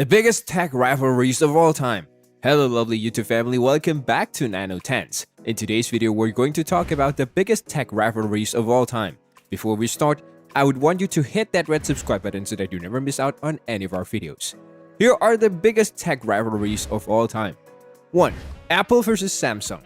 The biggest tech rivalries of all time. Hello lovely YouTube family, welcome back to Nano 10s. In today's video, we're going to talk about the biggest tech rivalries of all time. Before we start, I would want you to hit that red subscribe button so that you never miss out on any of our videos. Here are the biggest tech rivalries of all time. 1. Apple versus Samsung.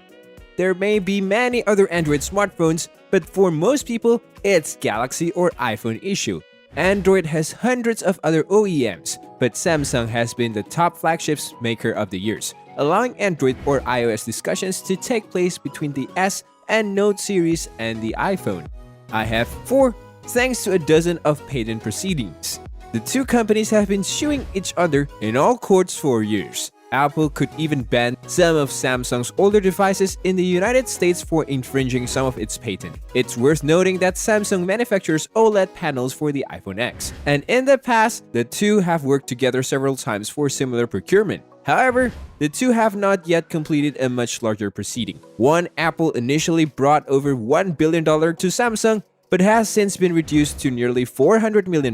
There may be many other Android smartphones, but for most people, it's Galaxy or iPhone issue. Android has hundreds of other OEMs, but Samsung has been the top flagships maker of the years, allowing Android or iOS discussions to take place between the S and Note series and the iPhone. I have 4, thanks to a dozen of patent proceedings. The two companies have been suing each other in all courts for years. Apple could even ban some of Samsung's older devices in the United States for infringing some of its patent. It's worth noting that Samsung manufactures OLED panels for the iPhone X, and in the past, the two have worked together several times for similar procurement. However, the two have not yet completed a much larger proceeding. One, Apple initially brought over $1 billion to Samsung, but has since been reduced to nearly $400 million.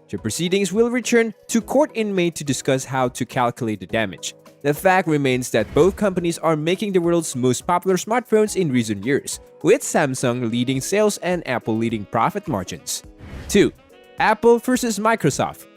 The proceedings will return to court in May to discuss how to calculate the damage. The fact remains that both companies are making the world's most popular smartphones in recent years, with Samsung leading sales and Apple leading profit margins. 2. Apple versus Microsoft.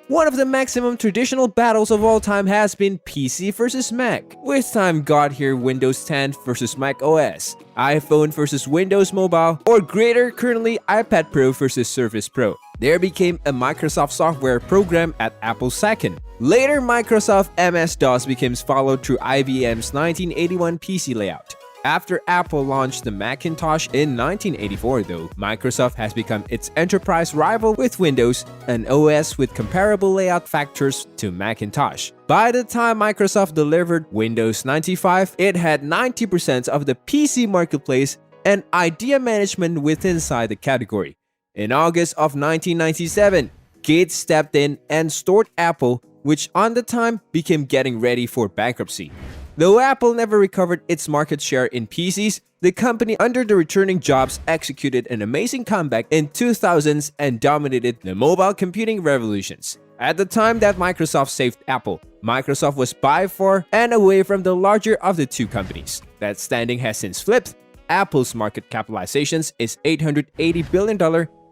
One of the maximum traditional battles of all time has been PC versus Mac. With time got here Windows 10 versus Mac OS, iPhone versus Windows Mobile, or greater currently iPad Pro versus Surface Pro. There became a Microsoft software program at Apple's second. Later, Microsoft MS-DOS became followed through IBM's 1981 PC layout. After Apple launched the Macintosh in 1984 though, Microsoft has become its enterprise rival with Windows, an OS with comparable layout factors to Macintosh. By the time Microsoft delivered Windows 95, it had 90% of the PC marketplace and idea management within inside the category. In August of 1997, Gates stepped in and stored Apple, which on the time became getting ready for bankruptcy. Though Apple never recovered its market share in PCs, the company under the returning Jobs executed an amazing comeback in 2000s and dominated the mobile computing revolutions. At the time that Microsoft saved Apple, Microsoft was by far and away from the larger of the two companies. That standing has since flipped. Apple's market capitalization is $880 billion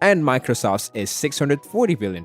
and Microsoft's is $640 billion.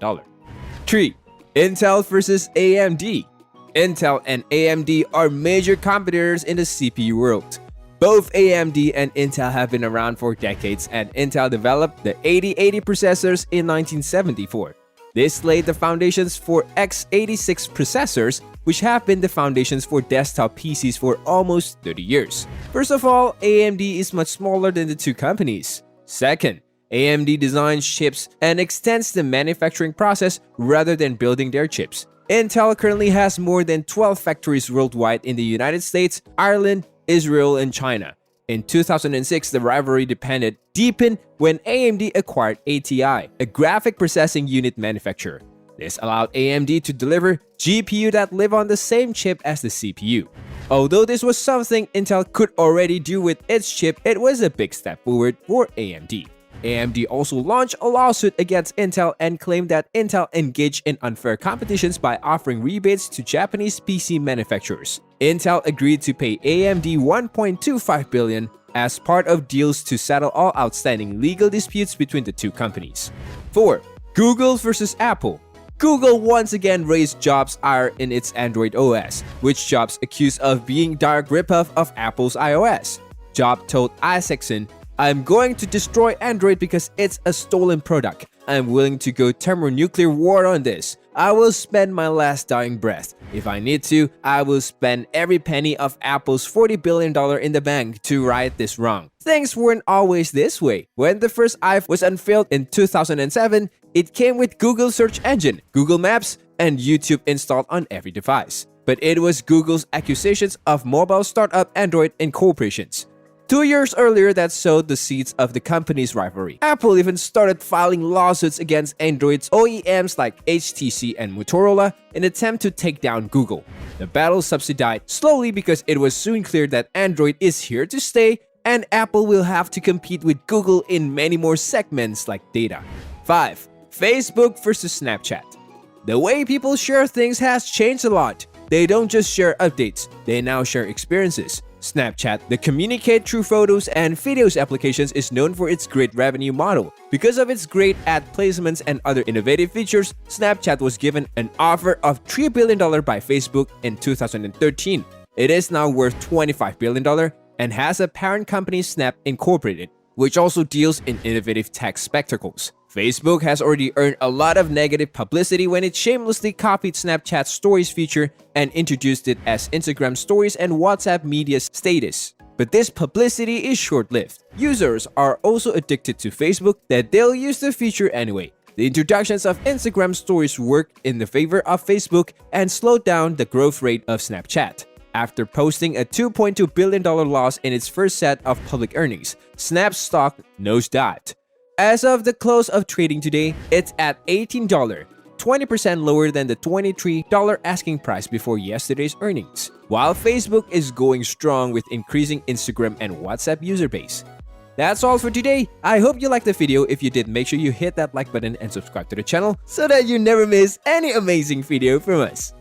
3. Intel versus AMD. Intel and AMD are major competitors in the CPU world. Both AMD and Intel have been around for decades, and Intel developed the 8080 processors in 1974. This laid the foundations for x86 processors, which have been the foundations for desktop PCs for almost 30 years. First of all, AMD is much smaller than the two companies. Second, AMD designs chips and extends the manufacturing process rather than building their chips. Intel currently has more than 12 factories worldwide in the United States, Ireland, Israel, and China. In 2006, the rivalry deepened when AMD acquired ATI, a graphic processing unit manufacturer. This allowed AMD to deliver GPU that live on the same chip as the CPU. Although this was something Intel could already do with its chip, it was a big step forward for AMD. AMD also launched a lawsuit against Intel and claimed that Intel engaged in unfair competitions by offering rebates to Japanese PC manufacturers. Intel agreed to pay AMD $1.25 billion as part of deals to settle all outstanding legal disputes between the two companies. 4. Google versus Apple. Google once again raised Jobs' ire in its Android OS, which Jobs accused of being direct ripoff of Apple's iOS. Jobs told Isaacson, "I'm going to destroy Android because it's a stolen product. I'm willing to go thermonuclear war on this. I will spend my last dying breath. If I need to, I will spend every penny of Apple's $40 billion in the bank to right this wrong." Things weren't always this way. When the first iPhone was unveiled in 2007, it came with Google search engine, Google Maps, and YouTube installed on every device. But it was Google's accusations of mobile startup Android incorporations. 2 years earlier that sowed the seeds of the company's rivalry. Apple even started filing lawsuits against Android's OEMs like HTC and Motorola in an attempt to take down Google. The battle subsided slowly because it was soon clear that Android is here to stay and Apple will have to compete with Google in many more segments like data. 5. Facebook versus Snapchat. The way people share things has changed a lot. They don't just share updates, they now share experiences. Snapchat, the communicate through photos and videos applications, is known for its great revenue model. Because of its great ad placements and other innovative features, Snapchat was given an offer of $3 billion by Facebook in 2013. It is now worth $25 billion and has a parent company, Snap Incorporated, which also deals in innovative tech spectacles. Facebook has already earned a lot of negative publicity when it shamelessly copied Snapchat's Stories feature and introduced it as Instagram Stories and WhatsApp Media Status. But this publicity is short-lived. Users are also addicted to Facebook that they'll use the feature anyway. The introductions of Instagram Stories worked in the favor of Facebook and slowed down the growth rate of Snapchat. After posting a $2.2 billion loss in its first set of public earnings, Snap's stock nosedived. As of the close of trading today, it's at $18, 20% lower than the $23 asking price before yesterday's earnings, while Facebook is going strong with increasing Instagram and WhatsApp user base. That's all for today. I hope you liked the video. If you did, make sure you hit that like button and subscribe to the channel so that you never miss any amazing video from us.